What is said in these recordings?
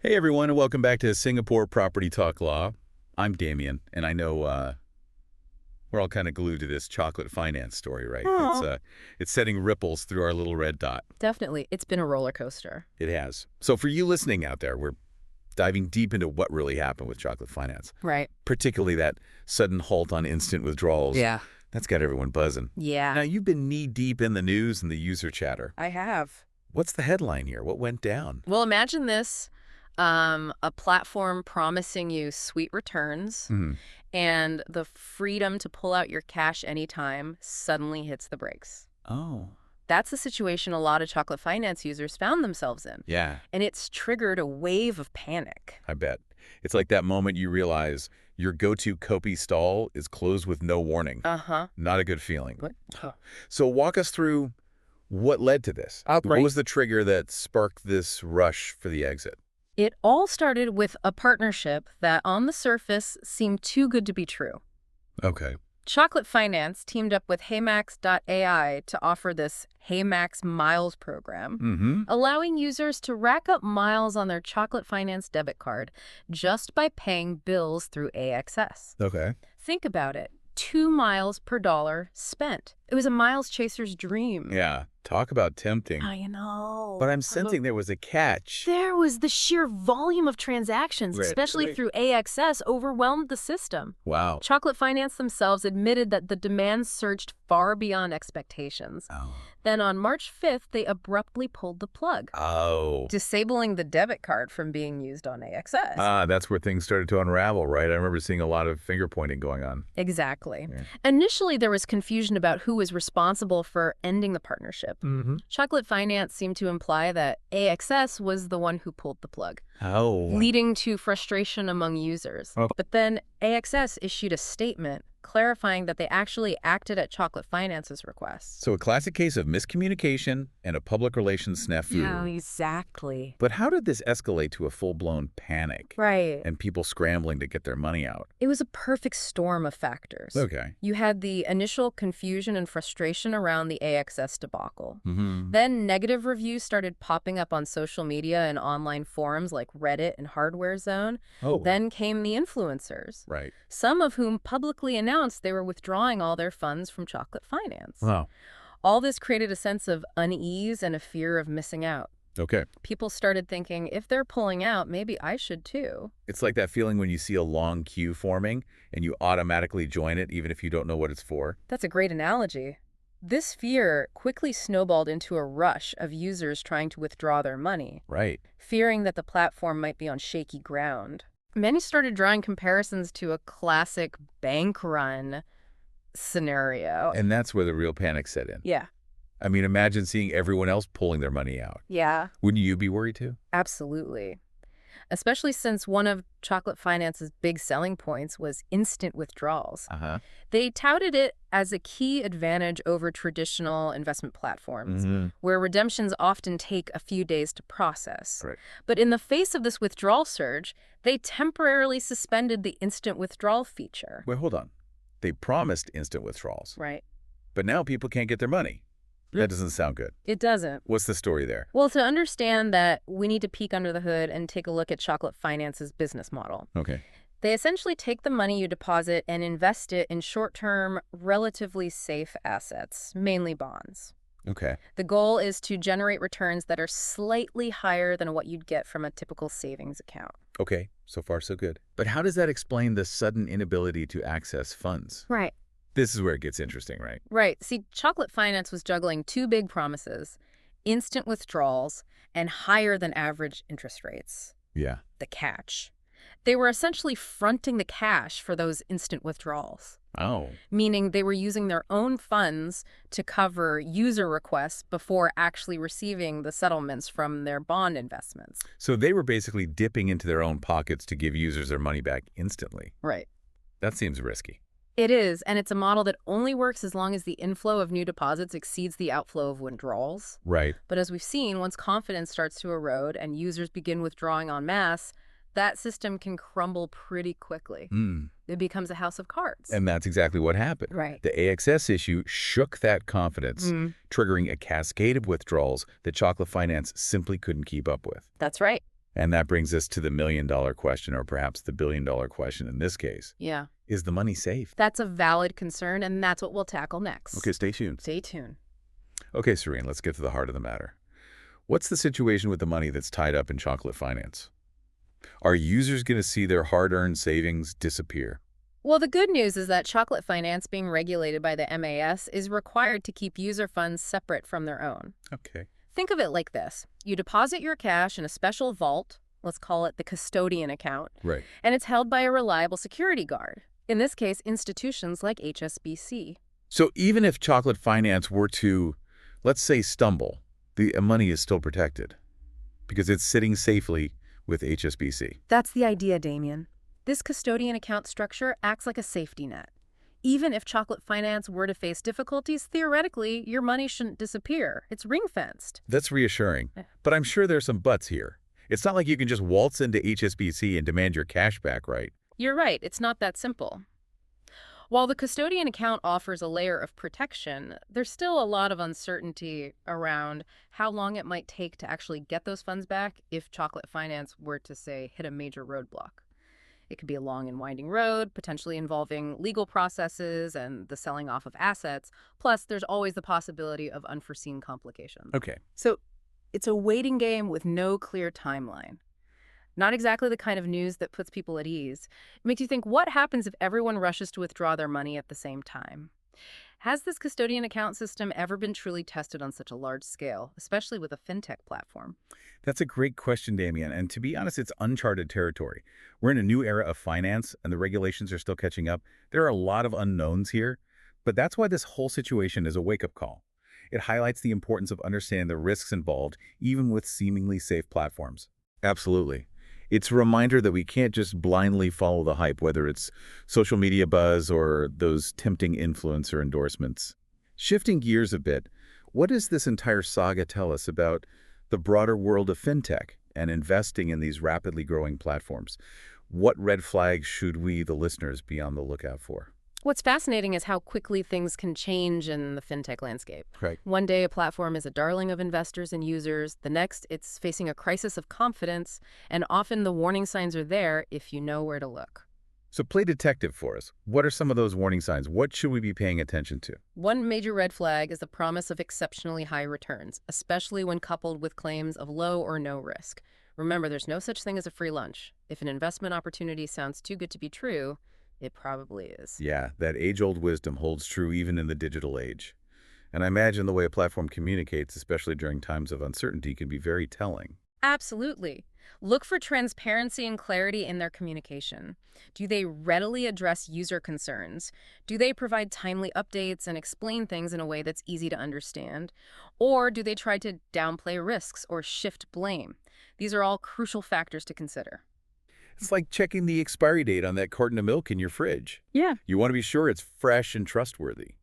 Hey everyone, and welcome back to Singapore Property Talk Law. I'm Damien, and I know we're all kind of glued to this chocolate finance story, right? It's setting ripples through our little red dot. Definitely. It's been a roller coaster. It has. So for you listening out there, we're diving deep into what really happened with chocolate finance. Right. Particularly that sudden halt on instant withdrawals. Yeah. That's got everyone buzzing. Yeah. Now, you've been knee-deep in the news and the user chatter. I have. What's the headline here? What went down? Well, imagine this. A platform promising you sweet returns and the freedom to pull out your cash anytime suddenly hits the brakes. Oh. That's the situation a lot of chocolate finance users found themselves in. Yeah. And it's triggered a wave of panic. I bet. It's like that moment you realize your go-to Kopi stall is closed with no warning. Not a good feeling. What? Huh. So walk us through what led to this. Right. What was the trigger that sparked this rush for the exit? It all started with a partnership that on the surface seemed too good to be true. Okay. Chocolate Finance teamed up with HeyMax.ai to offer this HeyMax Miles program, allowing users to rack up miles on their Chocolate Finance debit card just by paying bills through AXS. Okay. Think about it. 2 miles per dollar spent. It was a miles chaser's dream. Yeah. Talk about tempting. I know. But I'm sensing there was a catch. There was the sheer volume of transactions, especially through AXS, overwhelmed the system. Wow. Chocolate Finance themselves admitted that the demand surged far beyond expectations. Oh. Then on March 5th, they abruptly pulled the plug, disabling the debit card from being used on AXS. That's where things started to unravel, right? I remember seeing a lot of finger pointing going on. Exactly. Yeah. Initially, there was confusion about who was responsible for ending the partnership. Chocolate Finance seemed to imply that AXS was the one who pulled the plug, leading to frustration among users. But then AXS issued a statement clarifying that they actually acted at Chocolate Finance's request. So a classic case of miscommunication and a public relations snafu. Yeah, exactly. But how did this escalate to a full-blown panic? Right. And people scrambling to get their money out? It was a perfect storm of factors. Okay. You had the initial confusion and frustration around the AXS debacle. Then negative reviews started popping up on social media and online forums like Reddit and Hardware Zone. Then came the influencers. Right. Some of whom publicly announced they were withdrawing all their funds from Chocolate Finance. Wow. All this created a sense of unease and a fear of missing out. Okay. People started thinking, if they're pulling out, maybe I should too. It's like that feeling when you see a long queue forming and you automatically join it even if you don't know what it's for. That's a great analogy. This fear quickly snowballed into a rush of users trying to withdraw their money, Right. fearing that the platform might be on shaky ground. Many started drawing comparisons to a classic bank run scenario. And that's where the real panic set in. Yeah. I mean, imagine seeing everyone else pulling their money out. Yeah. Wouldn't you be worried too? Absolutely. Especially since one of Chocolate Finance's big selling points was instant withdrawals. They touted it as a key advantage over traditional investment platforms, where redemptions often take a few days to process. Right. But in the face of this withdrawal surge, they temporarily suspended the instant withdrawal feature. Wait, hold on. They promised instant withdrawals. Right. But now people can't get their money. That doesn't sound good. It doesn't. What's the story there? Well, to understand that, we need to peek under the hood and take a look at Chocolate Finance's business model. Okay. They essentially take the money you deposit and invest it in short-term, relatively safe assets, mainly bonds. Okay. The goal is to generate returns that are slightly higher than what you'd get from a typical savings account. Okay. So far, so good. But how does that explain the sudden inability to access funds? Right. This is where it gets interesting, right? Right. See, Chocolate Finance was juggling two big promises: instant withdrawals and higher than average interest rates. Yeah. The catch. They were essentially fronting the cash for those instant withdrawals. Meaning they were using their own funds to cover user requests before actually receiving the settlements from their bond investments. So they were basically dipping into their own pockets to give users their money back instantly. Right. That seems risky. It is, and it's a model that only works as long as the inflow of new deposits exceeds the outflow of withdrawals. Right. But as we've seen, once confidence starts to erode and users begin withdrawing en masse, that system can crumble pretty quickly. It becomes a house of cards. And that's exactly what happened. Right. The AXS issue shook that confidence, triggering a cascade of withdrawals that Chocolate Finance simply couldn't keep up with. That's right. And that brings us to the million-dollar question, or perhaps the billion-dollar question in this case. Yeah. Is the money safe? That's a valid concern, and that's what we'll tackle next. Okay, stay tuned. Stay tuned. Okay, Serene, let's get to the heart of the matter. What's the situation with the money that's tied up in chocolate finance? Are users going to see their hard-earned savings disappear? Well, the good news is that chocolate finance, being regulated by the MAS, is required to keep user funds separate from their own. Okay. Think of it like this. You deposit your cash in a special vault, let's call it the custodian account, Right. and it's held by a reliable security guard. In this case, institutions like HSBC. So even if chocolate finance were to, let's say, stumble, the money is still protected because it's sitting safely with HSBC. That's the idea, Damien. This custodian account structure acts like a safety net. Even if chocolate finance were to face difficulties, theoretically, your money shouldn't disappear. It's ring-fenced. That's reassuring, but I'm sure there's some buts here. It's not like you can just waltz into HSBC and demand your cash back, right? You're right, it's not that simple. While the custodian account offers a layer of protection, there's still a lot of uncertainty around how long it might take to actually get those funds back if chocolate finance were to, say, hit a major roadblock. It could be a long and winding road, potentially involving legal processes and the selling off of assets. Plus, there's always the possibility of unforeseen complications. Okay. So it's a waiting game with no clear timeline. Not exactly the kind of news that puts people at ease. It makes you think, what happens if everyone rushes to withdraw their money at the same time? Has this custodian account system ever been truly tested on such a large scale, especially with a fintech platform? That's a great question, Damien, and to be honest, it's uncharted territory. We're in a new era of finance, and the regulations are still catching up. There are a lot of unknowns here, but that's why this whole situation is a wake-up call. It highlights the importance of understanding the risks involved, even with seemingly safe platforms. Absolutely. It's a reminder that we can't just blindly follow the hype, whether it's social media buzz or those tempting influencer endorsements. Shifting gears a bit, what does this entire saga tell us about the broader world of fintech and investing in these rapidly growing platforms? What red flags should we, the listeners, be on the lookout for? What's fascinating is how quickly things can change in the fintech landscape. Right. One day, a platform is a darling of investors and users. The next, it's facing a crisis of confidence, and often the warning signs are there if you know where to look. So play detective for us. What are some of those warning signs? What should we be paying attention to? One major red flag is the promise of exceptionally high returns, especially when coupled with claims of low or no risk. Remember, there's no such thing as a free lunch. If an investment opportunity sounds too good to be true, it probably is. Yeah, that age-old wisdom holds true even in the digital age. And I imagine the way a platform communicates, especially during times of uncertainty, can be very telling. Absolutely. Look for transparency and clarity in their communication. Do they readily address user concerns? Do they provide timely updates and explain things in a way that's easy to understand? Or do they try to downplay risks or shift blame? These are all crucial factors to consider. It's like checking the expiry date on that carton of milk in your fridge. Yeah. You want to be sure it's fresh and trustworthy.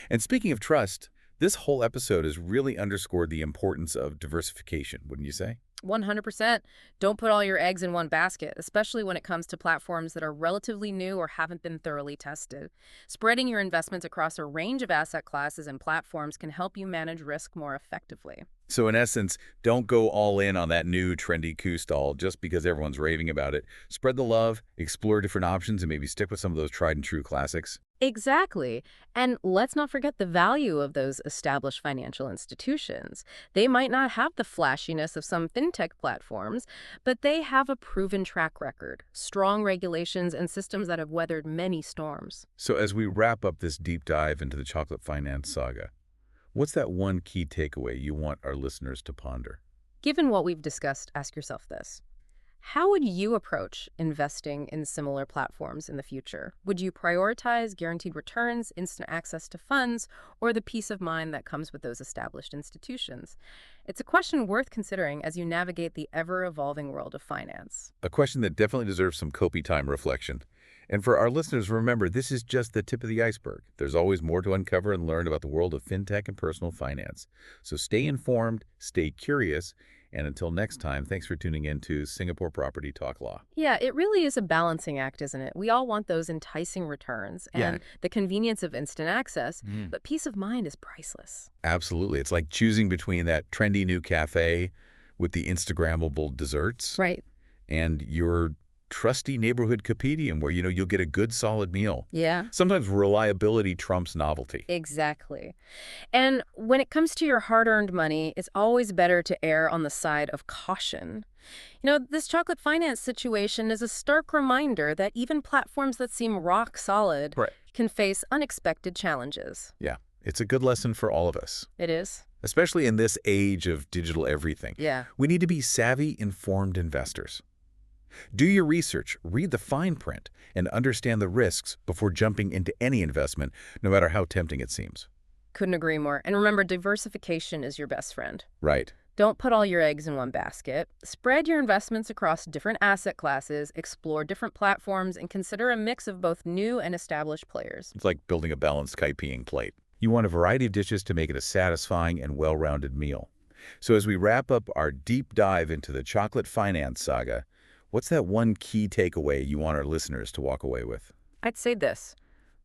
And speaking of trust, this whole episode has really underscored the importance of diversification, wouldn't you say? 100%. Don't put all your eggs in one basket, especially when it comes to platforms that are relatively new or haven't been thoroughly tested. Spreading your investments across a range of asset classes and platforms can help you manage risk more effectively. So in essence, don't go all in on that new trendy Q-stall just because everyone's raving about it. Spread the love, explore different options, and maybe stick with some of those tried and true classics. Exactly. And let's not forget the value of those established financial institutions. They might not have the flashiness of some fintech platforms, but they have a proven track record, strong regulations, and systems that have weathered many storms. So as we wrap up this deep dive into the chocolate finance saga, what's that one key takeaway you want our listeners to ponder? Given what we've discussed, ask yourself this. How would you approach investing in similar platforms in the future? Would you prioritize guaranteed returns, instant access to funds, or the peace of mind that comes with those established institutions? It's a question worth considering as you navigate the ever-evolving world of finance. A question that definitely deserves some copy time reflection. And for our listeners, remember, this is just the tip of the iceberg. There's always more to uncover and learn about the world of fintech and personal finance. So stay informed, stay curious, and until next time, thanks for tuning in to Singapore Property Talk Law. Yeah, it really is a balancing act, isn't it? We all want those enticing returns and the convenience of instant access, but peace of mind is priceless. Absolutely. It's like choosing between that trendy new cafe with the Instagrammable desserts. Right. And your trusty neighborhood capedium where, you'll get a good solid meal. Yeah. Sometimes reliability trumps novelty. Exactly. And when it comes to your hard-earned money, it's always better to err on the side of caution. This chocolate finance situation is a stark reminder that even platforms that seem rock solid can face unexpected challenges. Yeah, it's a good lesson for all of us. It is. Especially in this age of digital everything. Yeah. We need to be savvy, informed investors. Do your research, read the fine print, and understand the risks before jumping into any investment, no matter how tempting it seems. Couldn't agree more. And remember, diversification is your best friend. Right. Don't put all your eggs in one basket. Spread your investments across different asset classes, explore different platforms, and consider a mix of both new and established players. It's like building a balanced Kaipeing plate. You want a variety of dishes to make it a satisfying and well-rounded meal. So as we wrap up our deep dive into the chocolate finance saga, what's that one key takeaway you want our listeners to walk away with? I'd say this.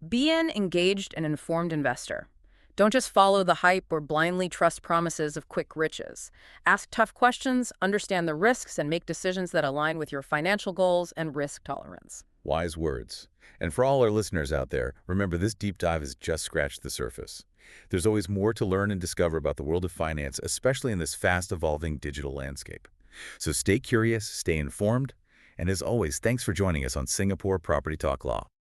Be an engaged and informed investor. Don't just follow the hype or blindly trust promises of quick riches. Ask tough questions, understand the risks, and make decisions that align with your financial goals and risk tolerance. Wise words. And for all our listeners out there, remember this deep dive has just scratched the surface. There's always more to learn and discover about the world of finance, especially in this fast-evolving digital landscape. So stay curious, stay informed, and as always, thanks for joining us on Singapore Property Talk Law.